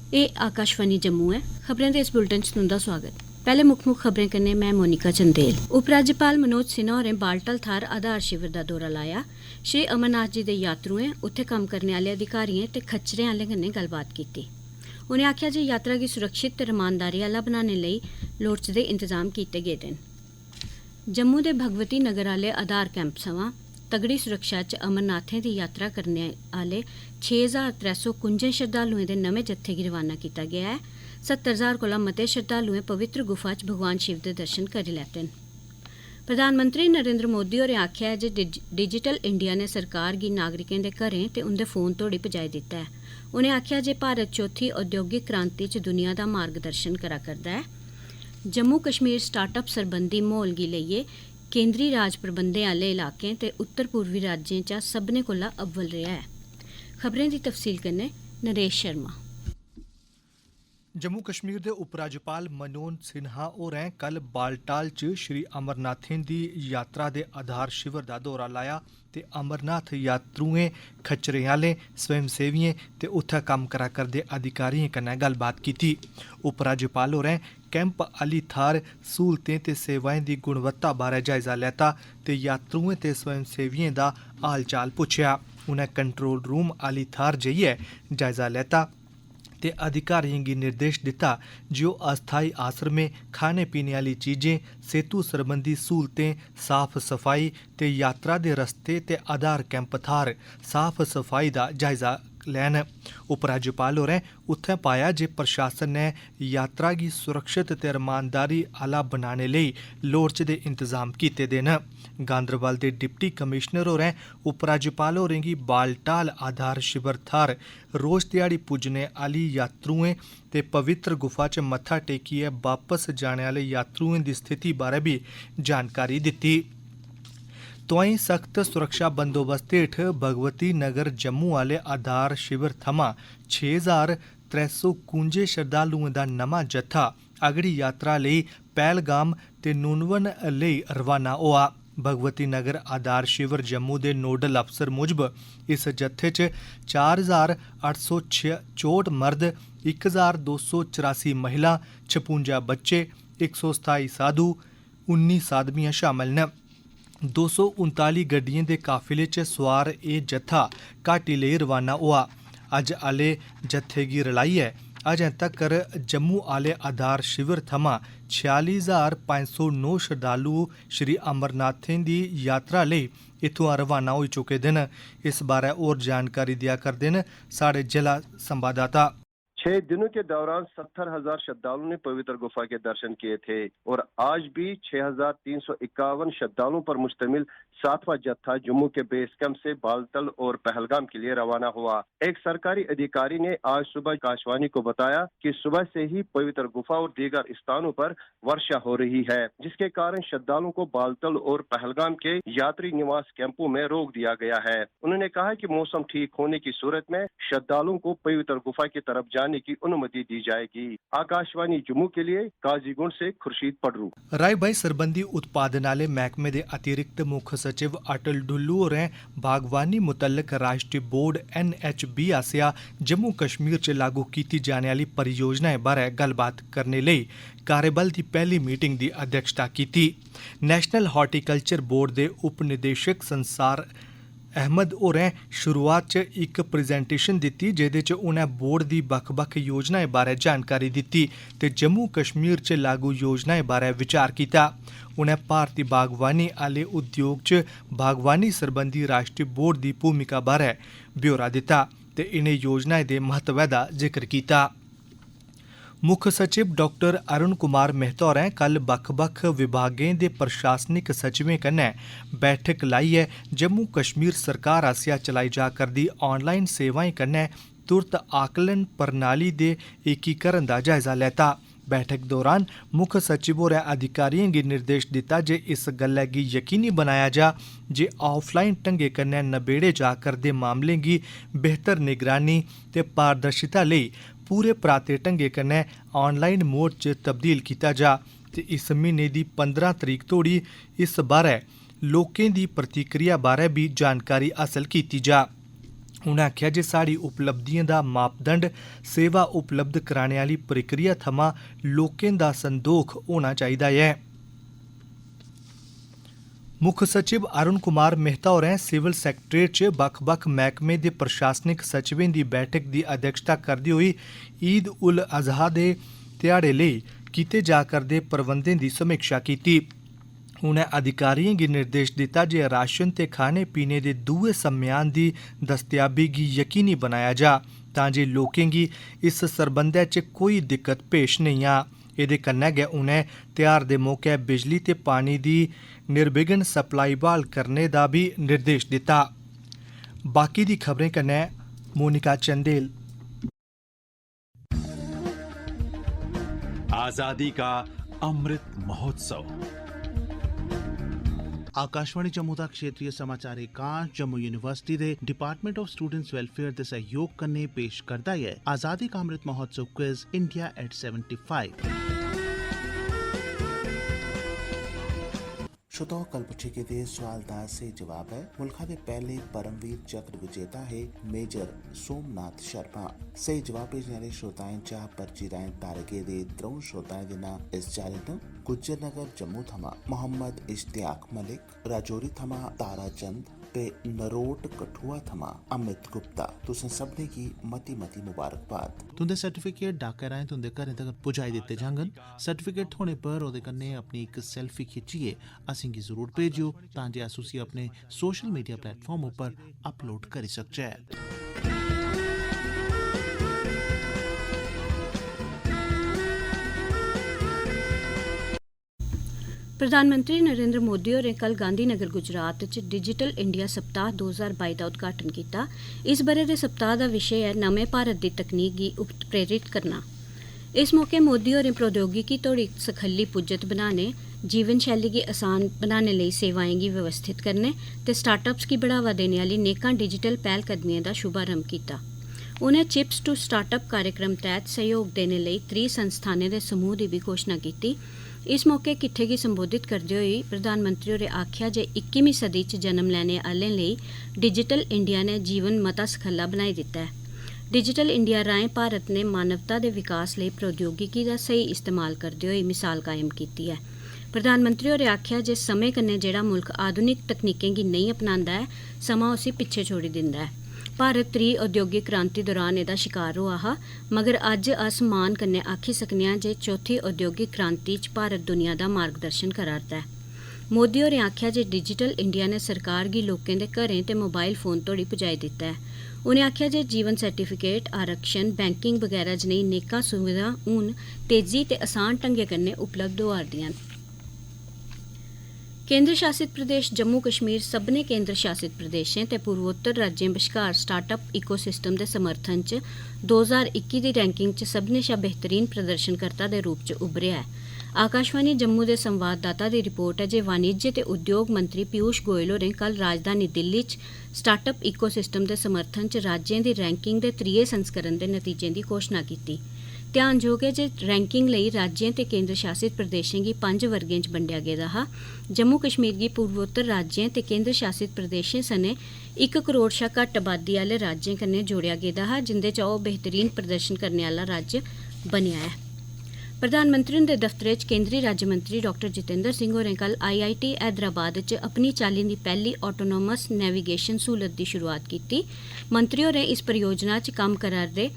ये आकाशवाणी जम्मू है। खबरें दे इस बुलेटिन च तुंदा स्वागत। पहले मुक्ख खबरें कन्नै मैं मोनिका चंदेल। उपराज्यपाल मनोज सिन्हा होरें बालटल थार आधार शिविर दा दौरा लाया। श्री अमरनाथ जी दे यात्रुएं, उत्थे कम्म करने आले अधिकारिएं ते खच्चरें आह्लें कन्नै गल्लबात कीती। उनें आखेआ जे यात्रा गी सुरक्षित ते रमानदारी आह्ला बनाने लेई लोड़चदे इंतजाम कीते गेदे न। जम्मू दे भगवती नगर आह्ले आधार कैंप सवां तगड़ी सुरक्षा च अमरनाथें दी यात्रा करने आह्ले 6351 श्रद्धालुएं दे नमें जत्थे गी रवाना कीता गेआ है। 70,000 कोला मते श्रद्धालुएं पवित्र गुफा च भगवान शिव दे दर्शन करी लैते न। प्रधानमंत्री नरेंद्र मोदी होरें आखेआ है जे डिजिटल इंडिया ने सरकार गी नागरिकें दे घरें ते उंदे फोन तोड़ी पजाई दित्ता है। उनें आखेआ जे भारत चौथी औद्योगिक क्रांति च दुनिया दा मार्गदर्शन करा करदा है। जम्मू कश्मीर स्टार्टअप सरबंधी माहौल गी लेइयै केंद्री राज प्रबंधें आह्ले इलाकें ते उत्तर पूर्वी राज्यें चा सभनें कोला अव्वल रेहा है। खबरें दी तफसील कन्नै नरेश शर्मा। जम्मू कश्मीर दे उपराज्यपाल मनोज सिन्हा होरें कल बालटाल च श्री अमरनाथें दी यात्रा दे आधार शिविर दा दौरा लाया ते अमरनाथ यात्रुएं, खच्चरें आह्लें, स्वयंसेवियें ते उत्थै कम्म करा करदे अधिकारियें कन्नै गल्लबात कीती। उपराज्यपाल होरें कैंप आह्ली थाह्र स्हूलतें ते सेवाएं दी गुणवत्ता बारै जायजा लैता ते यात्रुएं ते स्वयंसेवियें दा हाल चाल पुच्छेआ। उनें कंट्रोल रूम आह्ली थाह्र जाइयै जायजा लैता ते अधिकारियें गी निर्देश दित्ता जे ओह् अस्थाई आसरमें, खाने पीने आह्ली चीजें, सेतु सरबंधी स्हूलतें, साफ सफाई ते यात्रा दे रस्ते ते आधार कैंप थाह्र साफ सफाई दा जायजा लैन। उपराज्यपाल होरें उत्थै पाया जे प्रशासन ने यात्रा गी सुरक्षित ते रमानदारी आह्ला बनाने लेई लोड़चदे इंतजाम कीते दे न। गांदरबल दे डिप्टी कमिशनर होरें उपराज्यपाल होरें गी बालटाल आधार शिविर थाह्र रोज ध्याड़ी पुज्जने आह्ली यात्रुएं ते पवित्र गुफा च मत्था टेकियै वापस जाने आह्ले यात्रुएं दी स्थिति बारै बी जानकारी दित्ती। तोआईं सख्त सुरक्षा बंदोबस्त हेठ भगवती नगर जम्मू आह्ले आधार शिविर थमां 6351 श्रद्धालुएं दा नमां जत्था अगड़ी यात्रा लेई पहलगाम ते नूनवन लेई रवाना होआ। भगवती नगर आधार शिविर जम्मू दे नोडल अफसर मुजब इस जत्थे च 4864 मर्द, 1284 महिला, 56 बच्चे, 127 साधु, 19 साधवियां शामल न। 239 गड्डियें दे काफिले च सोआर एह् जत्था घाटी लेई रवाना होआ। अज्ज आह्ले जत्थे गी रलाइयै अजें तक्कर जम्मू आह्ले आधार शिविर थमां 46,509 श्रद्धालु श्री अमरनाथें दी यात्रा लेई इत्थुआं रवाना होई चुके दे न। इस बारै होर जानकारी देआ करदे न साढ़े जिला संवाददाता। 6 दिनों के दौरान 70,000 श्रद्धालुओं ने पवित्र गुफा के दर्शन किए थे और आज भी 6,351 श्रद्धालुओं पर मुश्तमिल 7वां जत्था जम्मू के बेस कैंप से बालतल और पहलगाम के लिए रवाना हुआ। एक सरकारी अधिकारी ने आज सुबह आकाशवाणी को बताया कि सुबह से ही पवित्र गुफा और दीगर स्थानों पर वर्षा हो रही है, जिसके कारण श्रद्धालुओं को बालतल और पहलगाम के यात्री निवास कैंपों में रोक दिया गया है। उन्होंने कहा कि मौसम ठीक होने की सूरत में श्रद्धालुओं को पवित्र गुफा की तरफ जाने की अनुमति दी जाएगी। आकाशवाणी जम्मू के लिए काजीगुंड से खुर्शीद पडरू। राई बाई सरबंधी उत्पादन आह्ले मैह्कमे दे अतिरिक्त मुक्ख सचिव अटल डुल्लू होरें बागवानी मुतल्लक राष्ट्री बोर्ड NHB आसेआ जम्मू कश्मीर च लागू कीती जाने आह्ली परियोजनाएं बारै गल्लबात करने लेई कार्यबल दी पैह्ली मीटिंग दी अध्यक्षता कीती। नेशनल हार्टिकल्चर बोर्ड दे उप निदेशक संसार अहमद होरें शुरुआत च इक प्रजेंटेशन दित्ती जेह्दे च उ'नें बोर्ड दी बक्ख-बक्ख योजनाएं बारै जानकारी दित्ती ते जम्मू कश्मीर च लागू योजनाएं बारै विचार कीता। उ'नें भारती बागवानी आह्ले उद्योग च बागवानी सरबंधी राष्ट्री बोर्ड दी भूमिका बारै ब्यौरा दित्ता ते इनें योजनाएं दे महत्वै दा जिक्र कीता। मुक्ख सचिव डॉक्टर अरुण कुमार मेहता होरें कल बक्ख-बक्ख विभागें दे प्रशासनिक सचिवें कन्नै बैठक लाइयै जम्मू कश्मीर सरकार आसेआ चलाई जा करदी ऑनलाइन सेवाएं कन्नै तुरत आकलन प्रणाली दे एकीकरण दा जायजा लैता। बैठक दौरान मुक्ख सचिव होरें अधिकारियें गी निर्देश दित्ता जे इस गल्लै गी यकीनी बनाया जा जे ऑफलाइन ढंगै कन्नै नबेड़े जा करदे मामलें गी बेहतर निगरानी ते पारदर्शिता लेई पूरे पराते ढंगै कन्नै ऑनलाइन मोड च तब्दील कीता जा ते इस म्हीने दी 15 तरीक तोड़ी इस बारै लोकें दी प्रतिक्रिया बारै बी जानकारी हासल कीती जा। उनें आखेआ जे साढ़ी उपलब्धियें दा मापदंड सेवा उपलब्ध कराने आह्ली प्रक्रिया थमां लोकें दा संदोख होना चाहिदा ऐ। मुक्ख सचिव अरुण कुमार मेहता होरें सिविल सैक्रेटरीट च बक्ख-बक्ख मैह्कमें दे प्रशासनिक सचिवें दी बैठक दी अध्यक्षता करदे होई ईद उल अजहा दे ध्याड़े लेई कीते जा करदे प्रबंधें दी समीक्षा कीती। उनें अधिकारियें गी निर्देश दित्ता जे राशन ते खाने पीने दे दुए सम्यान दी दस्तयाबी गी यकीनी बनाया जा तां जे लोकें गी इस सरबंधै च कोई दिक्कत पेश नेईं आ। एह्दे कन्नै गै उनें त्यौहार दे मौके बिजली ते पानी दी निर्विघ्न सप्लाई बहाल करने दा बी निर्देश दित्ता। बाकी दी खबरें कन्नै मोनिका चंदेल। आजादी का अमृत महोत्सव। आकाशवाणी जम्मू दा क्षेत्रीय समाचार एकांश जम्मू यूनिवर्सिटी दे डिपार्टमेंट ऑफ स्टूडेंट्स वेलफेयर दे सहयोग कन्नै पेश करदा है आजादी का Amrit Mahotsav quiz India at 75। श्रोताओं, कल पूछे गए सवाल का सही जवाब है मुल्क के पहले परमवीर चक्र विजेता है मेजर सोमनाथ शर्मा। सही जवाब भेजने वाले श्रोताएं चा पर्ची राएं तारे गेदे त्रौं श्रोताएं दे नाम इस चाल्ली न गुज्जर नगर जम्मू थमां मोहम्मद इश्तियाक मलिक, राजौरी थमां तारा चंद ते नरोट कठुआ थमां अमित गुप्ता। तुसें सभनें गी मती मती मुबारकबाद। तुंदे सर्टिफिकेट डाके राएं तुंदे घरें तक पुजाई दित्ते जाङन। सर्टिफिकेट थ्होने पर ओह्दे कन्नै अपनी इक सेल्फी खिच्चियै असेंगी जरूर भेजियो तां जे अस उसी अपने सोशल मीडिया प्लेटफॉर्म उप्पर अपलोड करी सकचै। प्रधानमंत्री नरेंद्र मोदी होरें कल गांधीनगर गुजरात च डिजिटल इंडिया सप्ताह 2022 दा उद्घाटन कीता। इस ब'रे दे सप्ताह दा विशे है नमें भारत दी तकनीक गी उत्प्रेरित करना। इस मौके मोदी होरें प्रौद्योगिकी तोड़ी सखल्ली पुज्जत बनाने, जीवन शैली गी आसान बनाने लेई सेवाएं गी व्यवस्थित करने ते स्टार्टअप्स गी बढ़ावा देने आह्ली नेकां डिजिटल पैह्लकदमिएं दा शुभारंभ कीता। उनें चिप्स टू स्टार्टअप कार्यक्रम तैह्त सहयोग देने लेई 30 संस्थानें दे समूह दी भी घोशणा कीती। इस मौके किट्ठे गी संबोधित करदे होई प्रधानमंत्री होरें आखेआ जे 21वीं सदी च जन्म लैने आह्लें लेई डिजिटल इंडिया ने जीवन मता सखल्ला बनाई दित्ता है। डिजिटल इंडिया राहें भारत ने मानवता दे विकास लेई प्रौद्योगिकी दा सही इस्तेमाल करदे होई मिसाल कायम कीती है। प्रधानमंत्री होरें आखेआ जे समें कन्नै जेह्ड़ा मुल्क आधुनिक तकनीकें गी नेईं अपनांदा ऐ, समां उसी पिच्छे छोड़ी दिंदा है। भारत त्री औद्योगिक क्रांति दौरान एह्दा शिकार होआ हा, मगर अज्ज अस मान कन्नै आखी सकने आं जे चौथी औद्योगिक क्रांति च भारत दुनिया दा मार्गदर्शन करा'रदा है। मोदी होरें आखेआ जे डिजिटल इंडिया ने सरकार गी लोकें दे घरें ते मोबाइल फोन तोड़ी पुजाई दित्ता है। उनें आखेआ जे जीवन सर्टिफिकेट, आरक्षण, बैंकिंग बगैरा जनेही नेकां सुविधां हून तेजी ते आसान ढंगै कन्नै उपलब्ध होआ'रदियां न। केंद्र शासित प्रदेश जम्मू कश्मीर सभनें केंद्र शासित प्रदेशें ते पूर्वोत्तर राज्यें बश्कार स्टार्टअप इकोसिस्टम दे समर्थन च 2021 दी रैंकिंग च सभनें शा बेहतरीन प्रदर्शनकर्ता दे रूप च उभरेआ है। आकाशवाणी जम्मू दे संवाददाता दी रिपोर्ट है जे वाणिज्य ते उद्योग मंत्री पीयूष गोयल होरें कल राजधानी दिल्ली च स्टार्टअप इकोसिस्टम दे समर्थन च राज्यें दी रैंकिंग दे 3 संस्करण दे नतीजें दी घोशणा कीती। ध्यानजोग है जे रैंकिंग लेई राज्यें ते केंद्र शासित प्रदेशें गी 5 वर्गें च बंडेआ गेदा हा। जम्मू कश्मीर गी पूर्वोत्तर राज्यें ते केंद्र शासित प्रदेशें सने 1 करोड़ शा घट्ट आबादी आह्ले राज्यें कन्नै जोड़ेआ गेदा हा, जिंदे च ओह् बेहतरीन प्रदर्शन करने आह्ला राज्य बनेआ ऐ। प्रधानमंत्री हुंदे दफ्तरै च केंद्री राज्यमंत्री डॉक्टर जितेंद्र सिंह होरें कल IIT हैदराबाद च अपनी चाल्ली दी पैह्ली ऑटोनोमस नेविगेशन सहूलत दी शुरुआत कीती। मंत्री होरें इस परियोजना च कम्म करा'रदे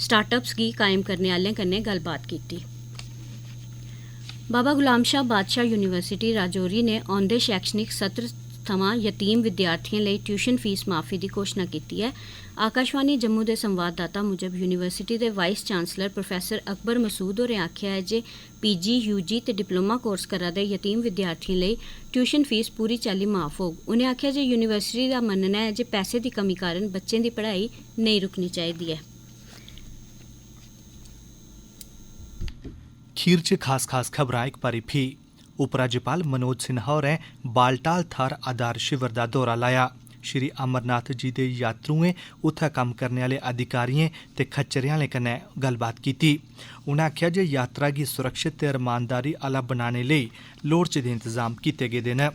स्टार्टअप्स गी कायम करने आह्लें कन्नै गल्लबात कीती। बाबा गुलाम शाह बादशाह यूनिवर्सिटी राजौरी ने औंदे शैक्षणिक सत्र थमां यतीम विद्यार्थियें लेई ट्यूशन फीस माफी दी घोशणा कीती है। आकाशवाणी जम्मू दे संवाददाता मुजब यूनिवर्सिटी दे vice chancellor professor Akbar Masood होरें आखेआ है जे PG, UG ते डिप्लोमा कोर्स करा दे यतीम विद्यार्थियें लेई ट्यूशन फीस पूरी चाल्ली माफ होग। उनें आखेआ जे यूनिवर्सिटी दा मन्नना है जे पैसे दी कमी कारण बच्चें दी पढ़ाई नेईं रुकनी चाहिदी ऐ। खीर च खास खबरां इक बारी फ्ही। उपराज्यपाल मनोज सिन्हा होरें बालटाल थाह्र आधार शिविर दा दौरा लाया। श्री अमरनाथ जी दे यात्रुएं उत्थै कम्म करने आह्ले अधिकारियें ते खच्चरें आह्लें कन्नै गल्लबात कीती। उनें आखेआ जे यात्रा गी सुरक्षित ते रमानदारी आह्ला बनाने लेई लोड़चदे इंतजाम कीते गेदे न।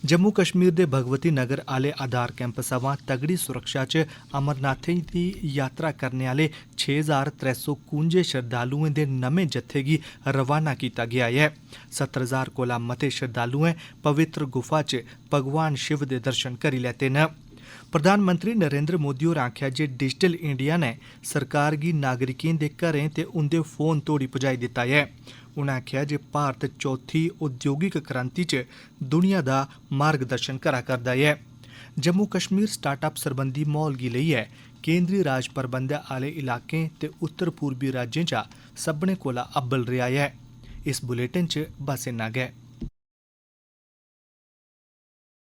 जम्मू कश्मीर दे भगवती नगर आले आधार कैंप सवां तगड़ी सुरक्षा च अमरनाथें दी यात्रा करने आले 6,351 श्रद्धालुएं दे नमें जत्थे गी रवाना कीता गेआ ऐ। 70,000 कोला मते श्रद्धालुएं पवित्र गुफा च भगवान शिव दे दर्शन करी लैते न। प्रधानमंत्री नरेंद्र मोदी होरें आखेआ जे डिजिटल इंडिया ने सरकार गी नागरिकें दे घरें ते उंदे फोन तोड़ी पुजाई दित्ता ऐ। उनें आखेआ जे भारत चौथी उद्योगिक क्रांति च दुनिया दा मार्गदर्शन करा करदा ऐ। जम्मू कश्मीर स्टार्टअप सरबंधी माहौल गी लेइयै केंद्री राज प्रबंधै आह्ले इलाकें ते उत्तर पूर्वी राज्यें चा सभनें कोला अब्बल रेहा ऐ। इस बुलेटिन च बस इन्ना गै।